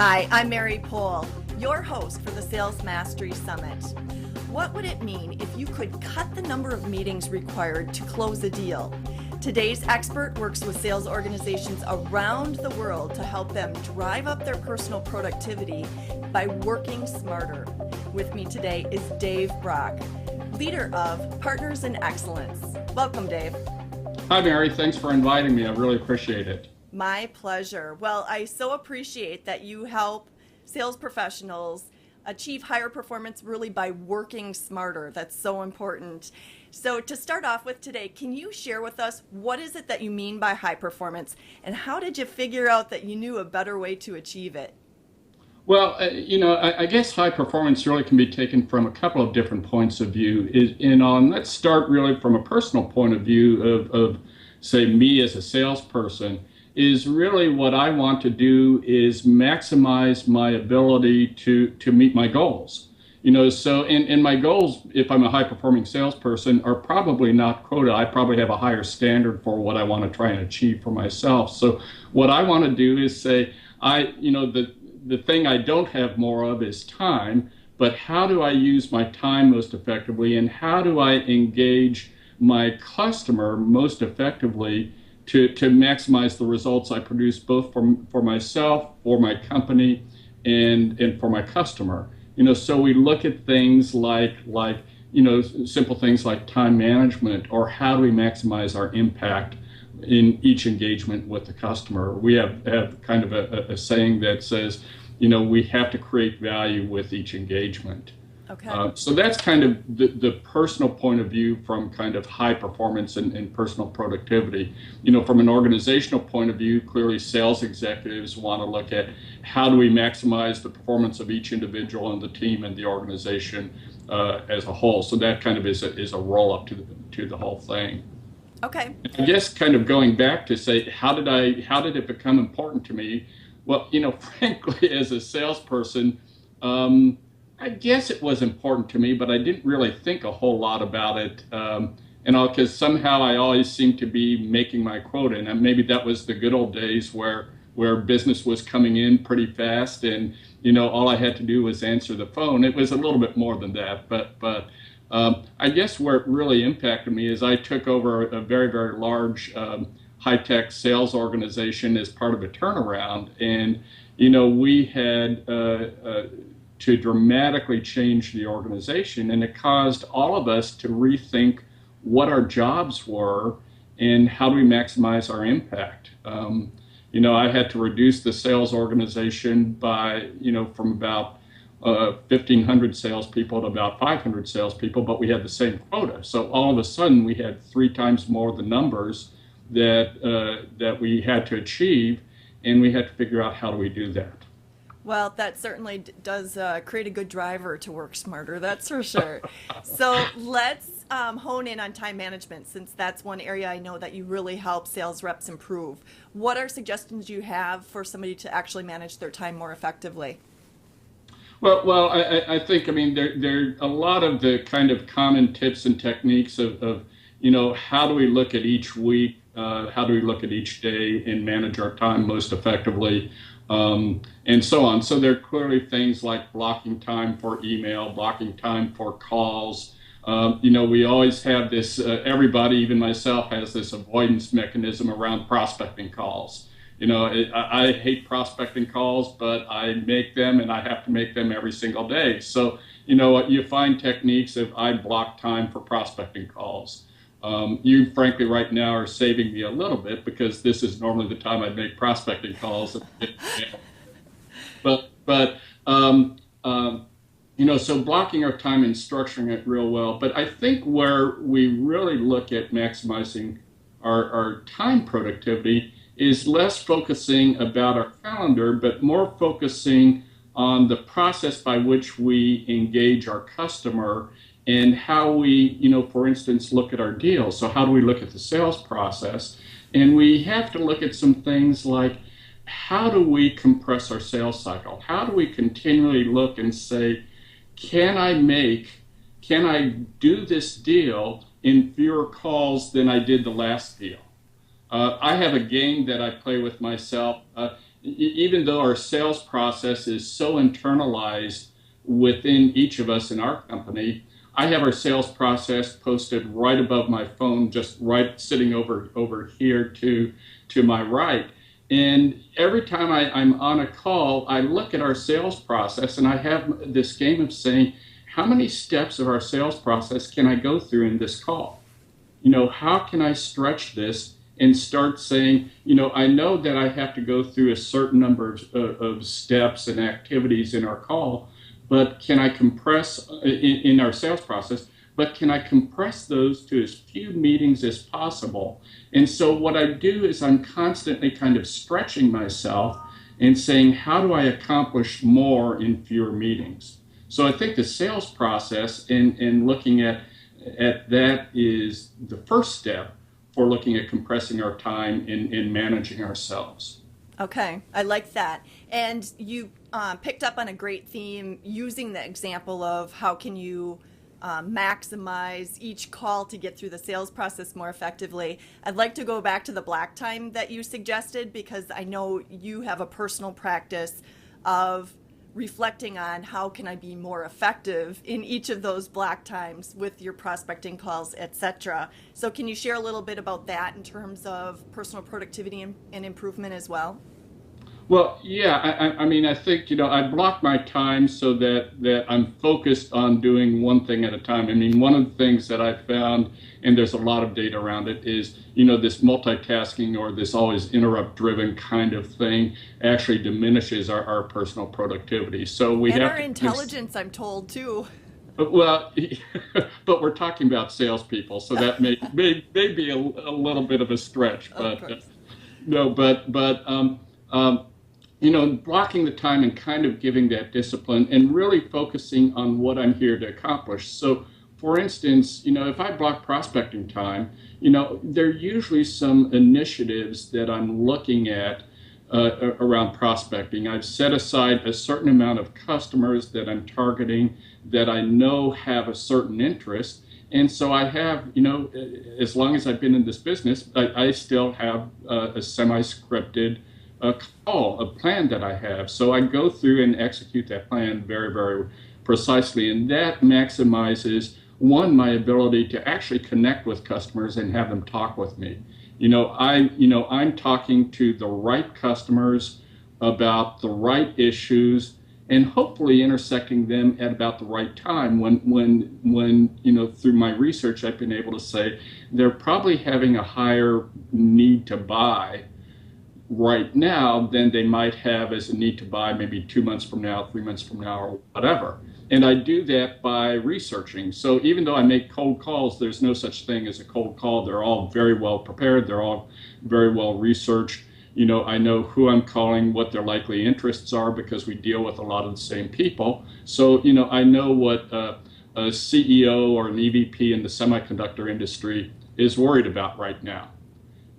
Hi, I'm Mary Pohl, your host for the Sales Mastery Summit. What would it mean if you could cut the number of meetings required to close a deal? Today's expert works with sales organizations around the world to help them drive up their personal productivity by working smarter. With me today is Dave Brock, leader of Partners in Excellence. Welcome, Dave. Hi, Mary. Thanks for inviting me. I really appreciate it. My pleasure. Well, I so appreciate that you help sales professionals achieve higher performance really by working smarter. That's so important. So to start off with today, can you share with us what is it that you mean by high performance and how did you figure out that you knew a better way to achieve it? Well, I guess high performance really can be taken from a couple of different points of view. Let's start really from a personal point of view of say, me as a salesperson. Is really what I want to do is maximize my ability to meet my goals. So in my goals, if I'm a high performing salesperson, are probably not quota. I probably have a higher standard for what I want to try and achieve for myself. So what I want to do is say, the thing I don't have more of is time, but how do I use my time most effectively, and how do I engage my customer most effectively to maximize the results I produce, both for myself, for my company, and for my customer. So we look at things like simple things like time management, or how do we maximize our impact in each engagement with the customer. We have kind of a saying that says, we have to create value with each engagement. Okay. So that's kind of the personal point of view from kind of high performance and personal productivity. From an organizational point of view, clearly sales executives want to look at how do we maximize the performance of each individual and the team and the organization as a whole. So that kind of is a roll up to the whole thing. Okay. I guess kind of going back to say, how did it become important to me? Well, frankly, as a salesperson, I guess it was important to me, but I didn't really think a whole lot about it, because somehow I always seemed to be making my quota, and maybe that was the good old days where business was coming in pretty fast, and all I had to do was answer the phone. It was a little bit more than that, but I guess where it really impacted me is I took over a very, very large high-tech sales organization as part of a turnaround, and we had to dramatically change the organization, and it caused all of us to rethink what our jobs were and how do we maximize our impact. I had to reduce the sales organization by, from about 1,500 salespeople to about 500 salespeople, but we had the same quota. So all of a sudden we had 3 times more the numbers that we had to achieve, and we had to figure out how do we do that. Well, that certainly does create a good driver to work smarter, that's for sure. So let's hone in on time management, since that's one area I know that you really help sales reps improve. What are suggestions you have for somebody to actually manage their time more effectively? Well, I think, there are a lot of the kind of common tips and techniques of how do we look at each week, how do we look at each day and manage our time most effectively. And so on. So there are clearly things like blocking time for email, blocking time for calls. We always have this, everybody, even myself, has this avoidance mechanism around prospecting calls. I hate prospecting calls, but I make them, and I have to make them every single day. So, you find techniques of I block time for prospecting calls. You, frankly, right now are saving me a little bit, because this is normally the time I make prospecting calls. So blocking our time and structuring it real well. But I think where we really look at maximizing our time productivity is less focusing about our calendar, but more focusing on the process by which we engage our customer and how we, for instance, look at our deals. So how do we look at the sales process? And we have to look at some things like, how do we compress our sales cycle? How do we continually look and say, can I do this deal in fewer calls than I did the last deal? I have a game that I play with myself. even though our sales process is so internalized within each of us in our company, I have our sales process posted right above my phone, just right sitting over here to my right. And every time I'm on a call, I look at our sales process and I have this game of saying, how many steps of our sales process can I go through in this call? How can I stretch this and start saying, I know that I have to go through a certain number of steps and activities in our call, but can I compress in our sales process, but can I compress those to as few meetings as possible? And so what I do is I'm constantly kind of stretching myself and saying, how do I accomplish more in fewer meetings? So I think the sales process and looking at that is the first step for looking at compressing our time and managing ourselves. Okay, I like that. And you picked up on a great theme using the example of how can you maximize each call to get through the sales process more effectively. I'd like to go back to the block time that you suggested because I know you have a personal practice of reflecting on how can I be more effective in each of those block times with your prospecting calls, etc. So can you share a little bit about that in terms of personal productivity and improvement as well? Well, yeah, I mean, I think, I block my time so that I'm focused on doing one thing at a time. I mean, one of the things that I found, and there's a lot of data around it, is, this multitasking or this always interrupt-driven kind of thing actually diminishes our personal productivity. So we And have our to intelligence, I'm told, too. well, but we're talking about salespeople, so that may be a little bit of a stretch, Of but course. no, um, blocking the time and kind of giving that discipline and really focusing on what I'm here to accomplish. So, for instance, if I block prospecting time, there are usually some initiatives that I'm looking at around prospecting. I've set aside a certain amount of customers that I'm targeting that I know have a certain interest. And so I have, as long as I've been in this business, I still have a semi-scripted call, a plan that I have. So I go through and execute that plan very, very precisely. And that maximizes, one, my ability to actually connect with customers and have them talk with me. I'm talking to the right customers about the right issues and hopefully intersecting them at about the right time when through my research I've been able to say they're probably having a higher need to buy right now than they might have as a need to buy maybe 2 months from now, 3 months from now, or whatever. And I do that by researching. So even though I make cold calls, there's no such thing as a cold call. They're all very well prepared. They're all very well researched. I know who I'm calling, what their likely interests are because we deal with a lot of the same people. So, I know what a CEO or an EVP in the semiconductor industry is worried about right now.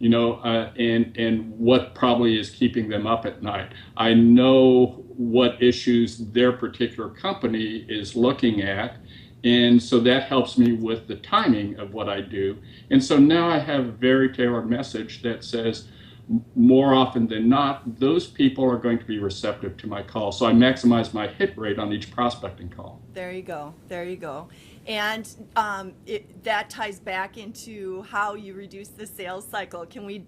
And what probably is keeping them up at night. I know what issues their particular company is looking at, and so that helps me with the timing of what I do. And so now I have a very tailored message that says, more often than not, those people are going to be receptive to my call. So I maximize my hit rate on each prospecting call. There you go. There you go. And that ties back into how you reduce the sales cycle. Can we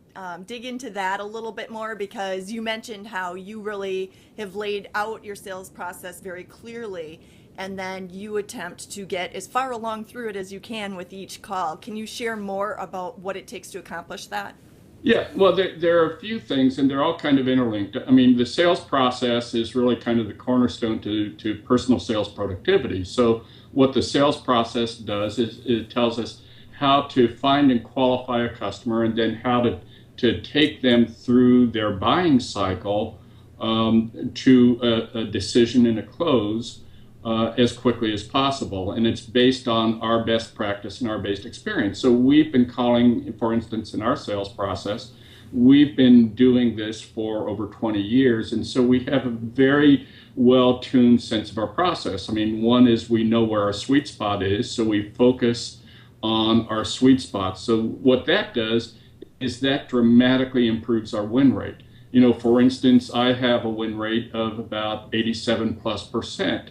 dig into that a little bit more? Because you mentioned how you really have laid out your sales process very clearly, and then you attempt to get as far along through it as you can with each call. Can you share more about what it takes to accomplish that? Yeah, well, there are a few things, and they're all kind of interlinked. I mean, the sales process is really kind of the cornerstone to personal sales productivity. So what the sales process does is it tells us how to find and qualify a customer and then how to take them through their buying cycle to a decision and a close as quickly as possible. And it's based on our best practice and our best experience. So we've been calling, for instance, in our sales process, we've been doing this for over 20 years. And so we have a very well-tuned sense of our process. I mean, one is we know where our sweet spot is, so we focus on our sweet spot. So what that does is that dramatically improves our win rate. For instance, I have a win rate of about 87+%.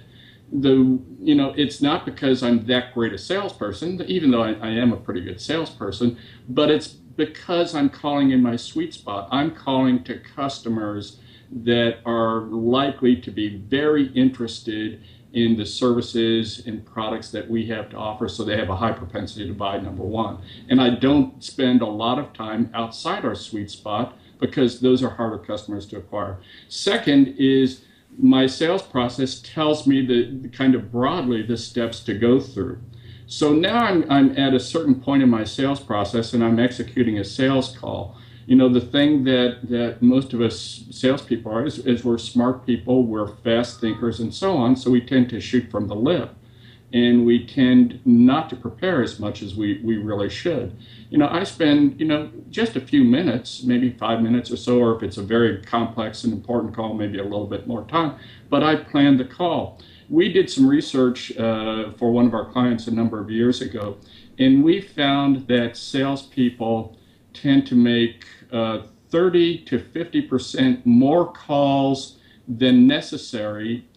It's not because I'm that great a salesperson, even though I am a pretty good salesperson, but it's because I'm calling in my sweet spot. I'm calling to customers that are likely to be very interested in the services and products that we have to offer, so they have a high propensity to buy, number one. And I don't spend a lot of time outside our sweet spot because those are harder customers to acquire. Second is my sales process tells me the kind of broadly the steps to go through. So now I'm at a certain point in my sales process and I'm executing a sales call. The thing that most of us salespeople are is we're smart people, we're fast thinkers and so on, so we tend to shoot from the lip. And we tend not to prepare as much as we really should. I spend, just a few minutes, maybe 5 minutes or so, or if it's a very complex and important call, maybe a little bit more time, but I plan the call. We did some research for one of our clients a number of years ago, and we found that salespeople tend to make 30 to 50% more calls than necessary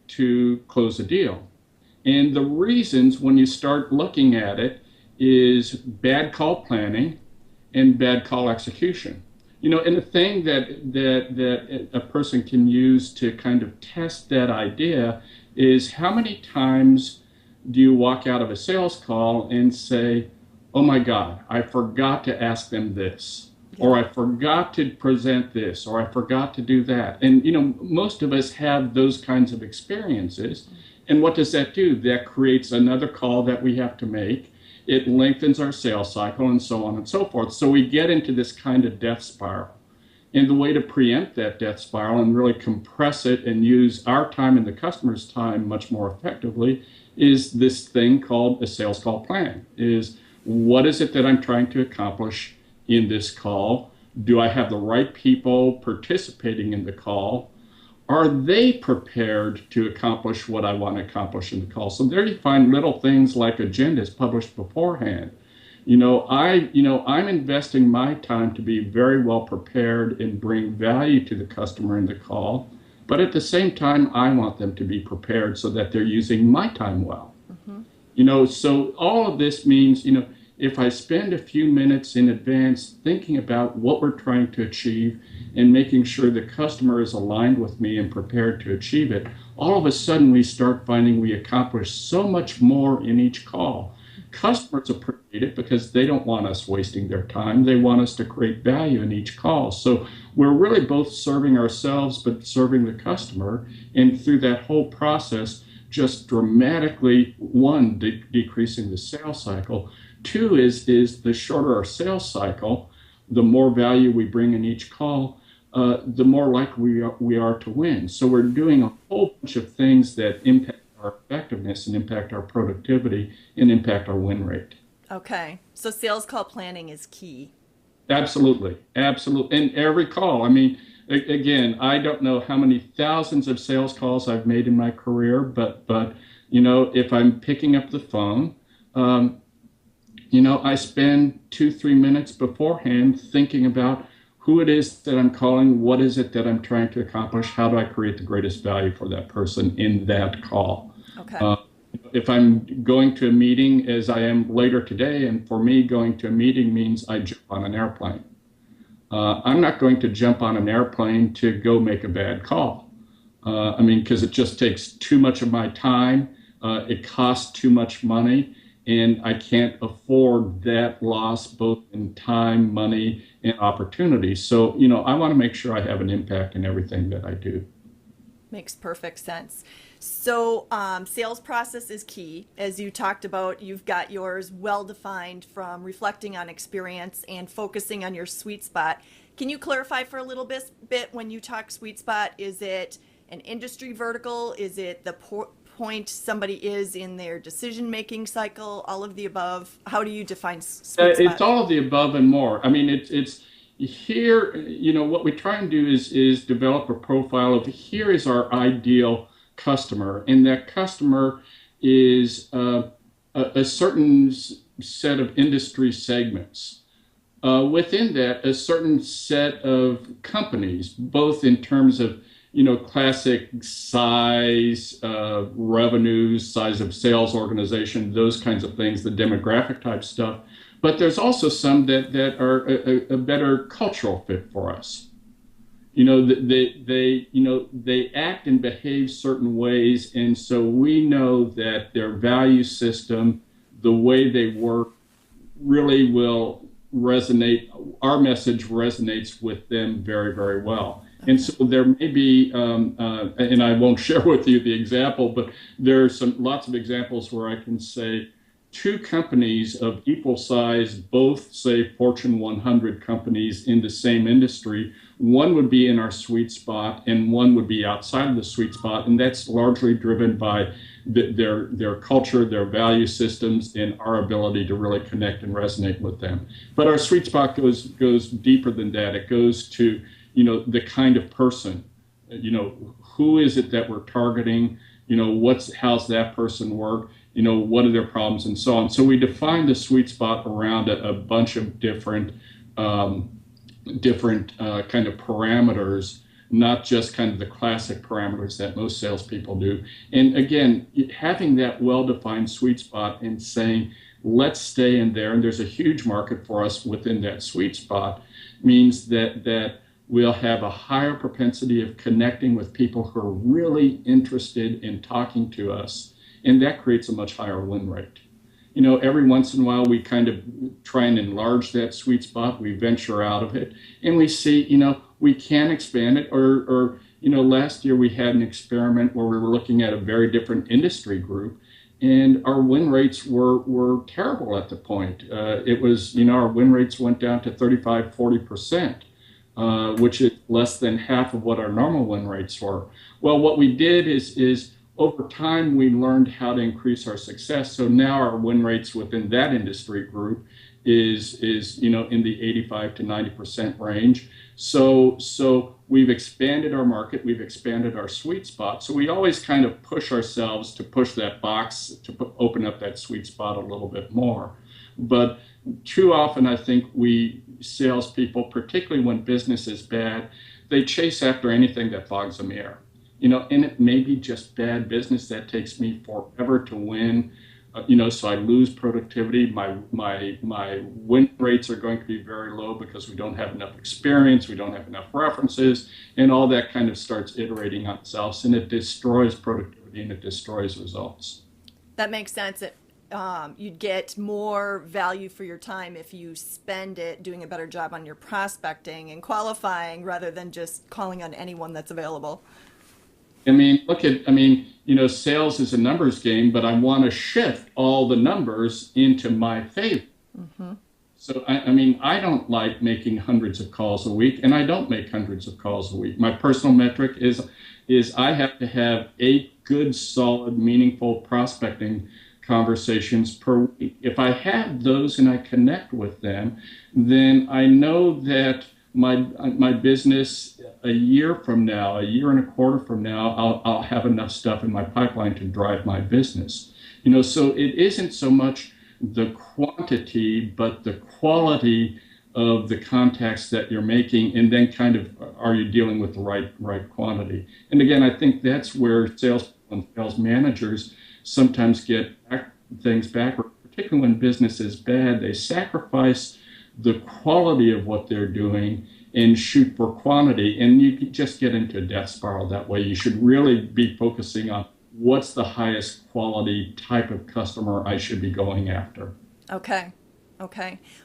to close a deal. And the reasons, when you start looking at it, is bad call planning and bad call execution. And the thing that a person can use to kind of test that idea is how many times do you walk out of a sales call and say, oh my God, I forgot to ask them this, or I forgot to present this, or I forgot to do that. And, most of us have those kinds of experiences. And what does that do? That creates another call that we have to make. It lengthens our sales cycle and so on and so forth. So we get into this kind of death spiral. And the way to preempt that death spiral and really compress it and use our time and the customer's time much more effectively is this thing called a sales call plan. Is what is it that I'm trying to accomplish in this call? Do I have the right people participating in the call? Are they prepared to accomplish what I want to accomplish in the call? So there you find little things like agendas published beforehand. I'm investing my time to be very well prepared and bring value to the customer in the call. But at the same time, I want them to be prepared so that they're using my time well. So all of this means, if I spend a few minutes in advance thinking about what we're trying to achieve and making sure the customer is aligned with me and prepared to achieve it, all of a sudden we start finding we accomplish so much more in each call. Customers appreciate it because they don't want us wasting their time. They want us to create value in each call. So we're really both serving ourselves but serving the customer. And through that whole process, just dramatically, one, decreasing the sales cycle. Two is the shorter our sales cycle, the more value we bring in each call, the more likely we are to win. So we're doing a whole bunch of things that impact our effectiveness and impact our productivity and impact our win rate. Okay, so sales call planning is key. Absolutely. And every call, again, I don't know how many thousands of sales calls I've made in my career, but if I'm picking up the phone, I spend 2-3 minutes beforehand thinking about who it is that I'm calling, what is it that I'm trying to accomplish, how do I create the greatest value for that person in that call. Okay. If I'm going to a meeting, as I am later today, and for me, going to a meeting means I jump on an airplane. I'm not going to jump on an airplane to go make a bad call. Because it just takes too much of my time, it costs too much money, and I can't afford that loss both in time, money, and opportunity. So, I want to make sure I have an impact in everything that I do. Makes perfect sense. So sales process is key. As you talked about, you've got yours well defined from reflecting on experience and focusing on your sweet spot. Can you clarify for a little bit when you talk sweet spot? Is it an industry vertical? Is it the point somebody is in their decision-making cycle? All of the above? How do you define sweet spot? It's all of the above and more. It's here, what we try and do is develop a profile of here is our ideal customer, and that customer is a certain set of industry segments. within that, a certain set of companies, both in terms of classic size, revenues, size of sales organization, those kinds of things, the demographic type stuff. But there's also some that are a better cultural fit for us. They act and behave certain ways, and so we know that their value system, the way they work, really will resonate. Our message resonates with them very, very well. And so there may be, and I won't share with you the example, but there are lots of examples where I can say two companies of equal size, both say Fortune 100 companies in the same industry. One would be in our sweet spot and one would be outside of the sweet spot. And that's largely driven by their culture, their value systems, and our ability to really connect and resonate with them. But our sweet spot goes deeper than that. It goes to, the kind of person, who is it that we're targeting? How's that person work? What are their problems and so on. So we define the sweet spot around a bunch of different kind of parameters, not just kind of the classic parameters that most salespeople do. And again, having that well-defined sweet spot and saying, let's stay in there, and there's a huge market for us within that sweet spot, means that we'll have a higher propensity of connecting with people who are really interested in talking to us. And that creates a much higher win rate. Every once in a while, we kind of try and enlarge that sweet spot. We venture out of it and we see, we can expand it. Or last year we had an experiment where we were looking at a very different industry group and our win rates were terrible at the point. It was, our win rates went down to 35, 40%, which is less than half of what our normal win rates were. Well, what we did is over time, we learned how to increase our success. So now our win rates within that industry group is in the 85 to 90% range. So we've expanded our market, we've expanded our sweet spot. So we always kind of push ourselves to push that box to open up that sweet spot a little bit more. But too often, I think we salespeople, particularly when business is bad, they chase after anything that fogs the mirror. And it may be just bad business that takes me forever to win. So I lose productivity. My win rates are going to be very low because we don't have enough experience, we don't have enough references, and all that kind of starts iterating on itself, and it destroys productivity and it destroys results. That makes sense. You'd get more value for your time if you spend it doing a better job on your prospecting and qualifying rather than just calling on anyone that's available. Sales is a numbers game, but I want to shift all the numbers into my favor. Mm-hmm. So, I don't like making hundreds of calls a week, and I don't make hundreds of calls a week. My personal metric is I have to have 8 good, solid, meaningful prospecting conversations per week. If I have those and I connect with them, then I know that my business a year and a quarter from now, I'll have enough stuff in my pipeline to drive my business. So it isn't so much the quantity, but the quality of the contacts that you're making, and then kind of are you dealing with the right quantity? And again, I think that's where sales and sales managers sometimes get things backward, particularly when business is bad. They sacrifice the quality of what they're doing and shoot for quantity, and you can just get into a death spiral that way. You should really be focusing on what's the highest quality type of customer I should be going after. Okay.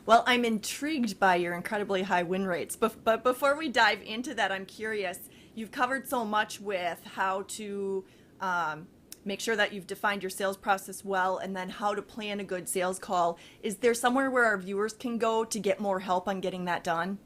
Well, I'm intrigued by your incredibly high win rates, but before we dive into that, I'm curious. You've covered so much with how to make sure that you've defined your sales process well, and then how to plan a good sales call. Is there somewhere where our viewers can go to get more help on getting that done?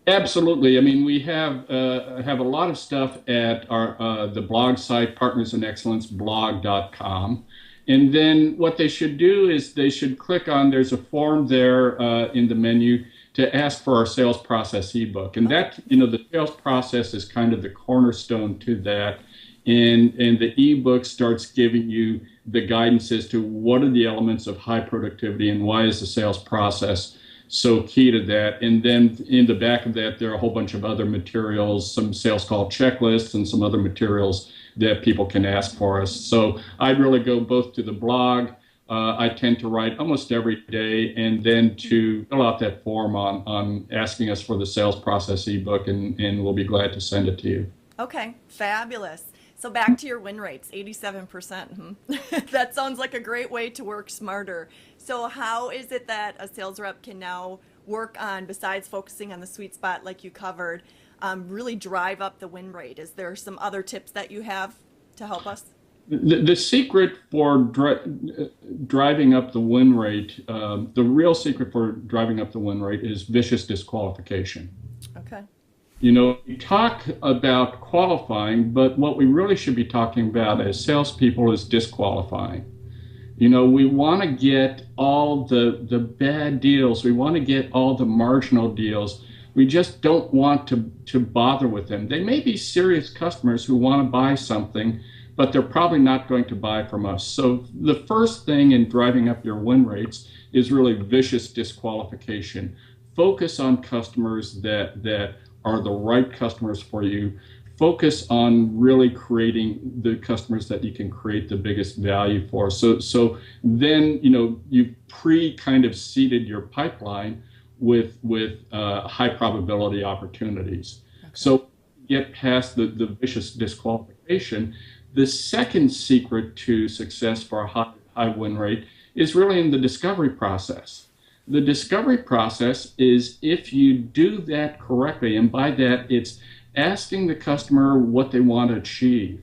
Absolutely. We have a lot of stuff at our the blog site, partnersandexcellenceblog.com. And then what they should do is they should click on, there's a form there in the menu to ask for our sales process ebook. And that, the sales process is kind of the cornerstone to that. And the ebook starts giving you the guidance as to what are the elements of high productivity and why is the sales process so key to that. And then in the back of that, there are a whole bunch of other materials, some sales call checklists and some other materials that people can ask for us. So I really go both to the blog. I tend to write almost every day, and then to fill out that form on asking us for the sales process ebook, and we'll be glad to send it to you. Okay, fabulous. So back to your win rates, 87%. That sounds like a great way to work smarter. So how is it that a sales rep can now work on, besides focusing on the sweet spot like you covered, really drive up the win rate? Is there some other tips that you have to help us? The secret for driving up the win rate, the real secret for driving up the win rate is vicious disqualification. Okay. You know, we talk about qualifying, but what we really should be talking about as salespeople is disqualifying. You know, we want to get all the bad deals. We want to get all the marginal deals. We just don't want to bother with them. They may be serious customers who want to buy something, but they're probably not going to buy from us. So the first thing in driving up your win rates is really vicious disqualification. Focus on customers that are the right customers for you. Focus on really creating the customers that you can create the biggest value for. So then, you know, you've kind of seeded your pipeline with high probability opportunities. Okay. So get past the vicious disqualification. The second secret to success for a high win rate is really in the discovery process. The discovery process is, if you do that correctly, and by that it's asking the customer what they want to achieve,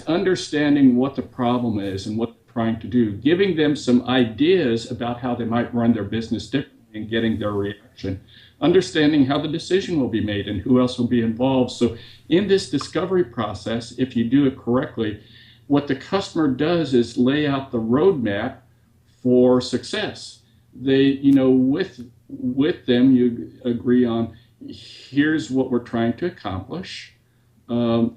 understanding what the problem is and what they're trying to do, giving them some ideas about how they might run their business differently and getting their reaction, understanding how the decision will be made and who else will be involved. So in this discovery process, if you do it correctly, what the customer does is lay out the roadmap for success. They, you know, with them, you agree on, here's what we're trying to accomplish.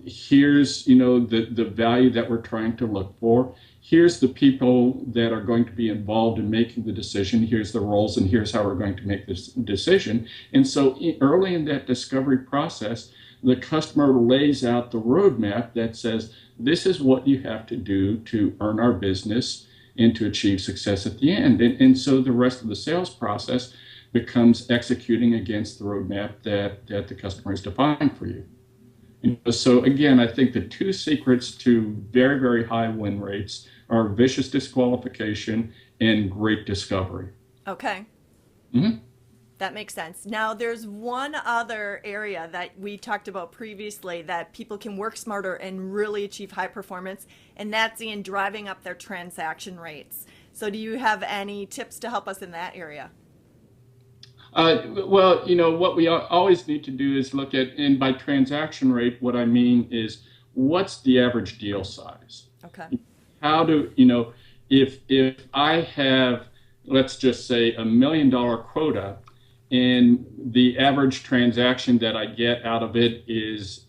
Here's, you know, the value that we're trying to look for. Here's the people that are going to be involved in making the decision. Here's the roles, and here's how we're going to make this decision. And so early in that discovery process, the customer lays out the roadmap that says, this is what you have to do to earn our business and to achieve success at the end. And so the rest of the sales process becomes executing against the roadmap that the customer has defined for you. So again, I think the two secrets to very, very high win rates are vicious disqualification and great discovery. Okay. Mm-hmm. That makes sense. Now, there's one other area that we talked about previously that people can work smarter and really achieve high performance, and that's in driving up their transaction rates. So do you have any tips to help us in that area? Well, you know, what we always need to do is look at, and by transaction rate, what I mean is, what's the average deal size? Okay. How do, you know, if I have, let's just say, $1 million quota, and the average transaction that I get out of it is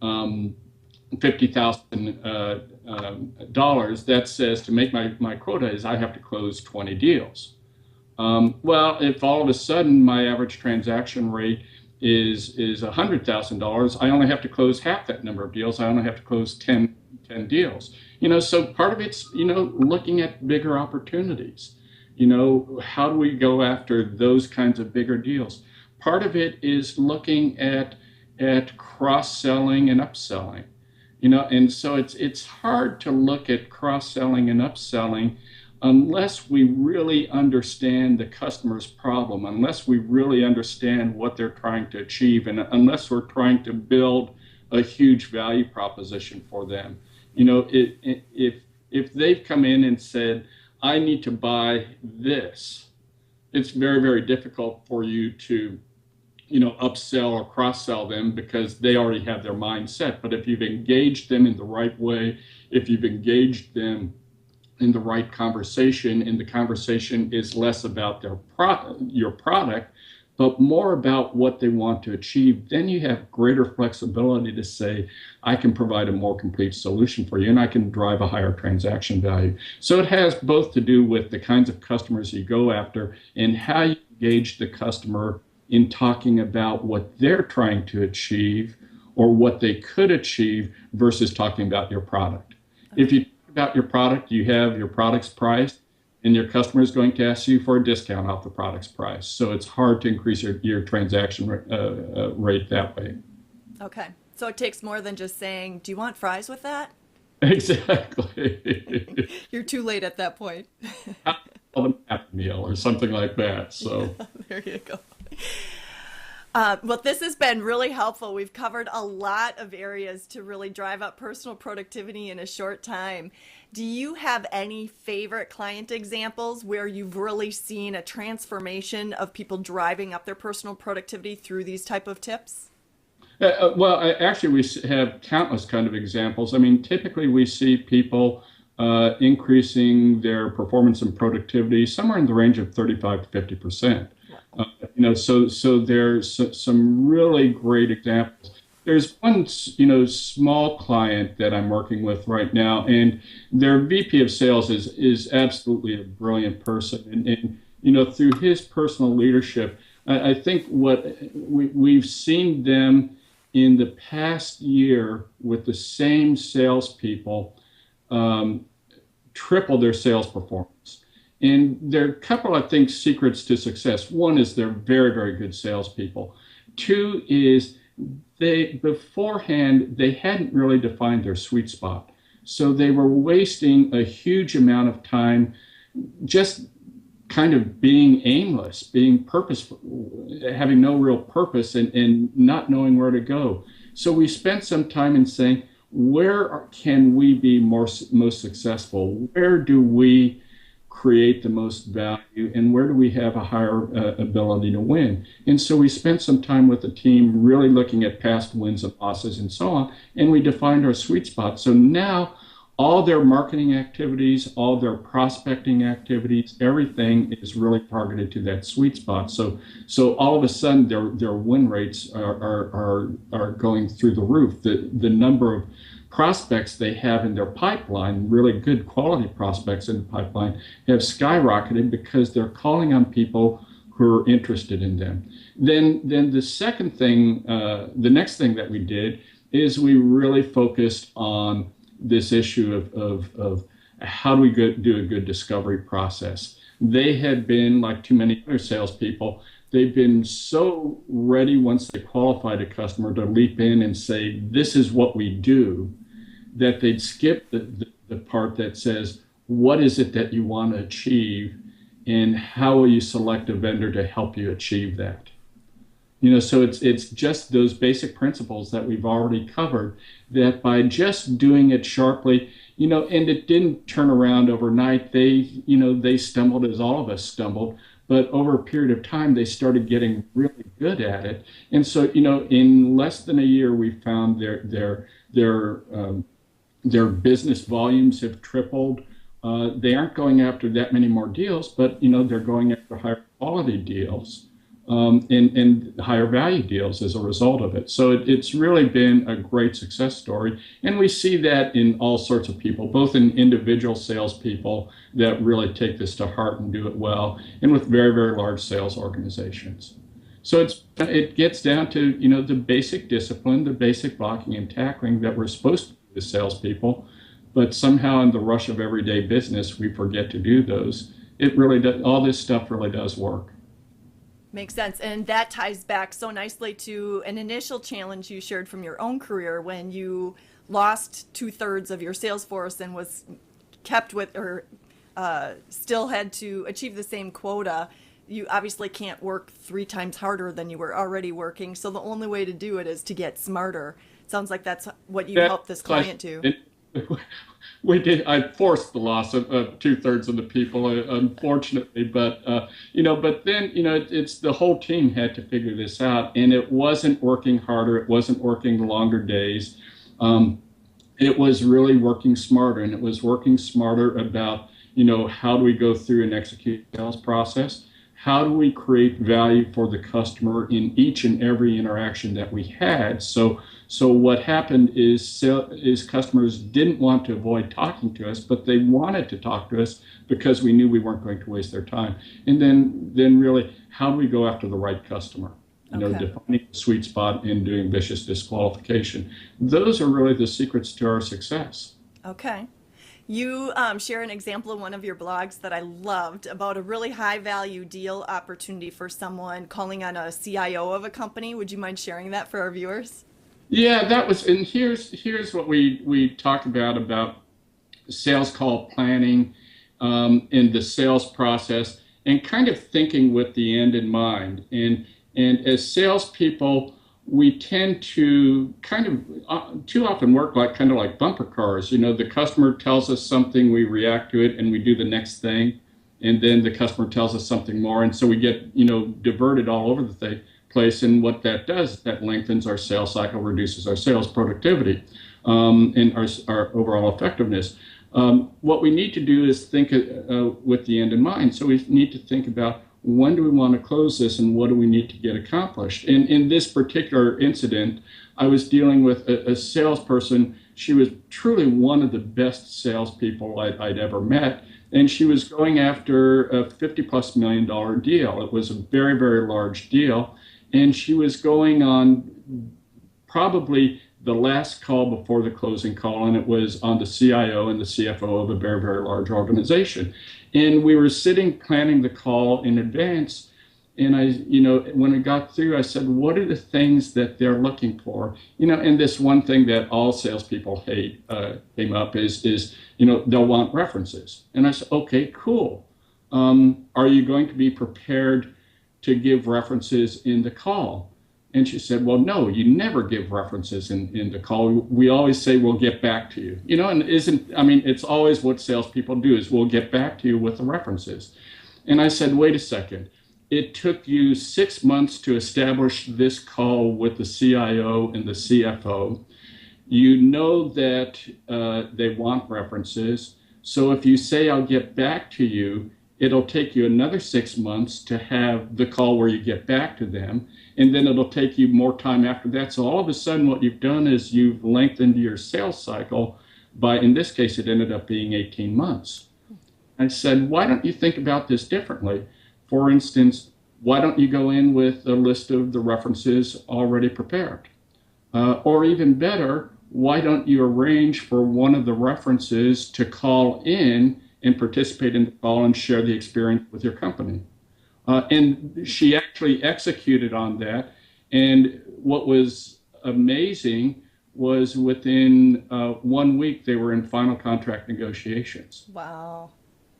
$50,000, that says to make my quota is I have to close 20 deals. Well, if all of a sudden my average transaction rate is $100,000, I only have to close half that number of deals. I only have to close 10 deals. You know, so part of it's, you know, looking at bigger opportunities. You know, how do we go after those kinds of bigger deals? Part of it is looking at cross-selling and upselling. You know, and so it's hard to look at cross-selling and upselling unless we really understand the customer's problem, unless we really understand what they're trying to achieve, and unless we're trying to build a huge value proposition for them. You know, if they've come in and said, I need to buy this, it's very, very difficult for you to, you know, upsell or cross-sell them because they already have their mind set. But if you've engaged them in the right way, if you've engaged them in the right conversation, and the conversation is less about your product, but more about what they want to achieve, then you have greater flexibility to say, I can provide a more complete solution for you, and I can drive a higher transaction value. So it has both to do with the kinds of customers you go after and how you engage the customer in talking about what they're trying to achieve or what they could achieve versus talking about your product. If you talk about your product, you have your product's price, and your customer is going to ask you for a discount off the product's price. So it's hard to increase your transaction rate that way. Okay. So it takes more than just saying, do you want fries with that? Exactly. You're too late at that point. Call them a happy meal or something like that. So There you go. Well, this has been really helpful. We've covered a lot of areas to really drive up personal productivity in a short time. Do you have any favorite client examples where you've really seen a transformation of people driving up their personal productivity through these type of tips? Actually, we have countless kind of examples. I mean, typically we see people increasing their performance and productivity somewhere in the range of 35 to 50%. So there's some really great examples. There's one, small client that I'm working with right now, and their VP of sales is absolutely a brilliant person. And through his personal leadership, I think what we've seen them in the past year with the same salespeople triple their sales performance. And there are a couple, I think, secrets to success. One is they're very, very good salespeople. Two is beforehand, they hadn't really defined their sweet spot. So they were wasting a huge amount of time just kind of being aimless, being purposeful, having no real purpose and not knowing where to go. So we spent some time in saying, where can we be most successful? Where do we create the most value, and where do we have a higher ability to win? And so we spent some time with the team really looking at past wins and losses and so on, and we defined our sweet spot. So now all their marketing activities, all their prospecting activities, everything is really targeted to that sweet spot. So all of a sudden their win rates are going through the roof. The number of prospects they have in their pipeline, really good quality prospects in the pipeline, have skyrocketed because they're calling on people who are interested in them. Then the second thing, the next thing that we did is we really focused on this issue of how do we do a good discovery process. They had been, like too many other salespeople, they've been so ready once they qualified a customer to leap in and say, this is what we do, that they'd skip the part that says, what is it that you want to achieve, and how will you select a vendor to help you achieve that? So it's just those basic principles that we've already covered, that by just doing it sharply, and it didn't turn around overnight. They stumbled as all of us stumbled, but over a period of time, they started getting really good at it. And so, in less than a year, we found their business volumes have tripled. They aren't going after that many more deals, but they're going after higher quality deals and higher value deals as a result of it. So it's really been a great success story, and we see that in all sorts of people, both in individual salespeople that really take this to heart and do it well, and with very, very large sales organizations. So it gets down to the basic discipline, the basic blocking and tackling that we're supposed to do as salespeople, but somehow in the rush of everyday business we forget to do those. It really does. All this stuff really does work. Makes sense. And that ties back so nicely to an initial challenge you shared from your own career when you lost 2/3 of your sales force and was kept with, or still had to achieve the same quota. You obviously can't work 3 times harder than you were already working. So the only way to do it is to get smarter. Sounds like that's what you helped this client do. We did. I forced the loss of 2/3 of the people, unfortunately, but then it's the whole team had to figure this out, and it wasn't working harder. It wasn't working longer days. It was really working smarter, and it was working smarter about how do we go through and execute the sales process? how do we create value for the customer in each and every interaction that we had? So what happened is customers didn't want to avoid talking to us, but they wanted to talk to us because we knew we weren't going to waste their time. And then really, how do we go after the right customer? Defining the sweet spot and doing vicious disqualification. Those are really the secrets to our success. Okay. You share an example in one of your blogs that I loved about a really high value deal opportunity for someone calling on a CIO of a company. Would you mind sharing that for our viewers? Yeah, that was, and here's what we talked about sales call planning in the sales process, and kind of thinking with the end in mind. And as salespeople, we tend to kind of too often work kind of like bumper cars. The customer tells us something, we react to it, and we do the next thing, and then the customer tells us something more, and so we get diverted all over the place. And what that does is that lengthens our sales cycle, reduces our sales productivity, and our overall effectiveness. What we need to do is think with the end in mind. So we need to think about, when do we want to close this, and what do we need to get accomplished? In this particular incident, I was dealing with a salesperson. She was truly one of the best salespeople I'd ever met, and she was going after a $50+ million deal. It was a very, very large deal, and she was going on probably the last call before the closing call, and it was on the CIO and the CFO of a very, very large organization. And we were sitting planning the call in advance, and when it got through, I said, what are the things that they're looking for? And this one thing that all salespeople hate came up is they'll want references. And I said, okay, cool. Are you going to be prepared to give references in the call? And she said, well, no, you never give references in the call. We always say, we'll get back to you. And it's always what salespeople do, is we'll get back to you with the references. And I said, wait a second. It took you 6 months to establish this call with the CIO and the CFO. You know that they want references. So if you say, I'll get back to you, it'll take you another 6 months to have the call where you get back to them. And then it'll take you more time after that. So all of a sudden, what you've done is you've lengthened your sales cycle by, in this case, it ended up being 18 months. I said, why don't you think about this differently? For instance, why don't you go in with a list of the references already prepared? Or even better, why don't you arrange for one of the references to call in and participate in the call and share the experience with your company? And she actually executed on that. And what was amazing was within 1 week, they were in final contract negotiations. Wow.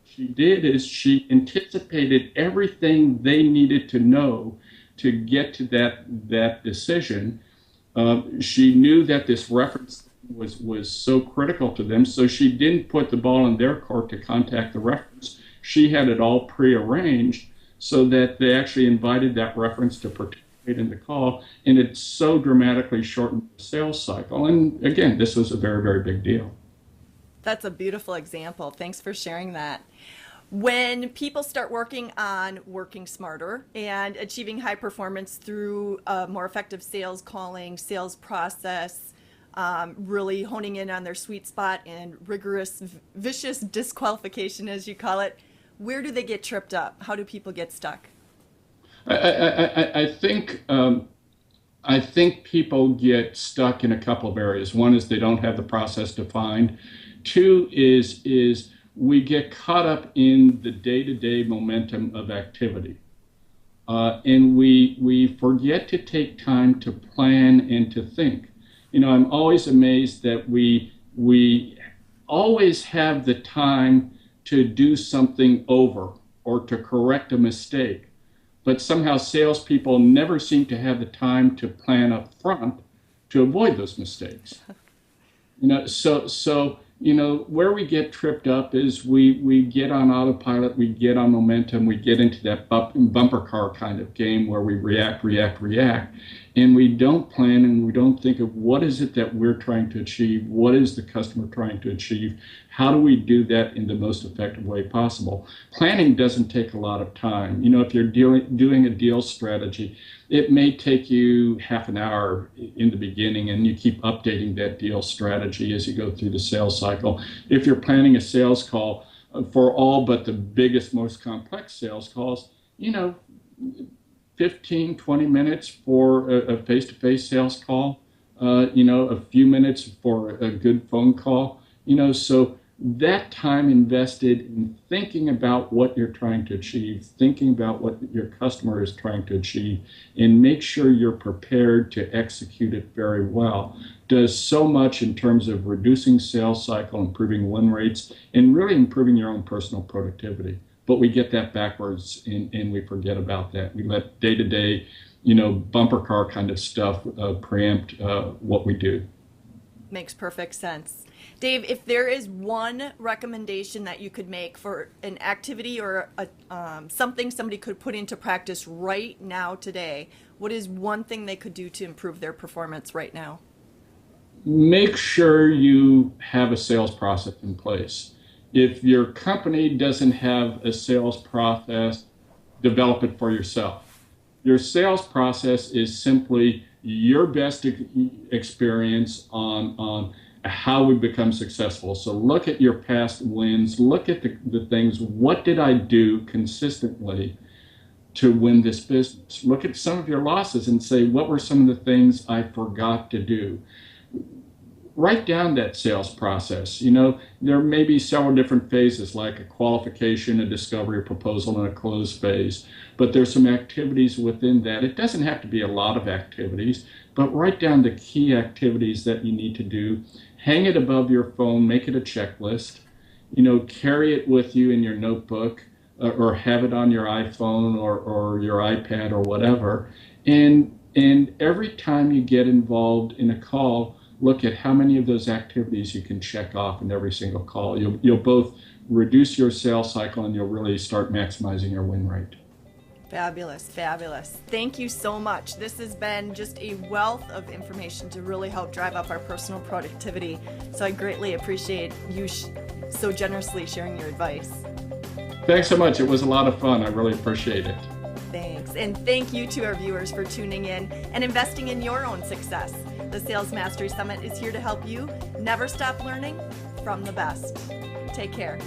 She did is she anticipated everything they needed to know to get to that decision. She knew that this reference was so critical to them, so she didn't put the ball in their court to contact the reference. She had it all prearranged so that they actually invited that reference to participate in the call, and it so dramatically shortened the sales cycle. And again, this was a very, very big deal. That's a beautiful example. Thanks for sharing that. When people start working on working smarter and achieving high performance through a more effective sales calling, sales process, really honing in on their sweet spot and rigorous, vicious disqualification, as you call it, where do they get tripped up? How do people get stuck? I think people get stuck in a couple of areas. One is they don't have the process defined. Two is we get caught up in the day-to-day momentum of activity. And we forget to take time to plan and to think. I'm always amazed that we always have the time to do something over or to correct a mistake. But somehow salespeople never seem to have the time to plan up front to avoid those mistakes. So where we get tripped up is we get on autopilot, we get on momentum, we get into that bumper car kind of game where we react. and we don't plan and we don't think of what is it that we're trying to achieve, what is the customer trying to achieve, how do we do that in the most effective way possible. Planning doesn't take a lot of time. If you're doing a deal strategy, it may take you half an hour in the beginning, and you keep updating that deal strategy as you go through the sales cycle. If you're planning a sales call for all but the biggest, most complex sales calls, 15, 20 minutes for a face-to-face sales call, a few minutes for a good phone call, so that time invested in thinking about what you're trying to achieve, thinking about what your customer is trying to achieve, and make sure you're prepared to execute it very well, does so much in terms of reducing sales cycle, improving win rates, and really improving your own personal productivity. But we get that backwards, and we forget about that. We let day-to-day, bumper car kind of stuff preempt what we do. Makes perfect sense. Dave, if there is one recommendation that you could make for an activity or something somebody could put into practice right now today, what is one thing they could do to improve their performance right now? Make sure you have a sales process in place. If your company doesn't have a sales process, develop it for yourself. Your sales process is simply your best experience on how we become successful. So look at your past wins, look at the things, what did I do consistently to win this business? Look at some of your losses and say, what were some of the things I forgot to do? Write down that sales process. There may be several different phases, like a qualification, a discovery, a proposal, and a close phase. But there's some activities within that. It doesn't have to be a lot of activities, but write down the key activities that you need to do. Hang it above your phone, make it a checklist. Carry it with you in your notebook, or have it on your iPhone or your iPad or whatever. And every time you get involved in a call, look at how many of those activities you can check off in every single call. You'll both reduce your sales cycle and you'll really start maximizing your win rate. Fabulous, fabulous. Thank you so much. This has been just a wealth of information to really help drive up our personal productivity. So I greatly appreciate you so generously sharing your advice. Thanks so much. It was a lot of fun. I really appreciate it. Thanks. And thank you to our viewers for tuning in and investing in your own success. The Sales Mastery Summit is here to help you never stop learning from the best. Take care.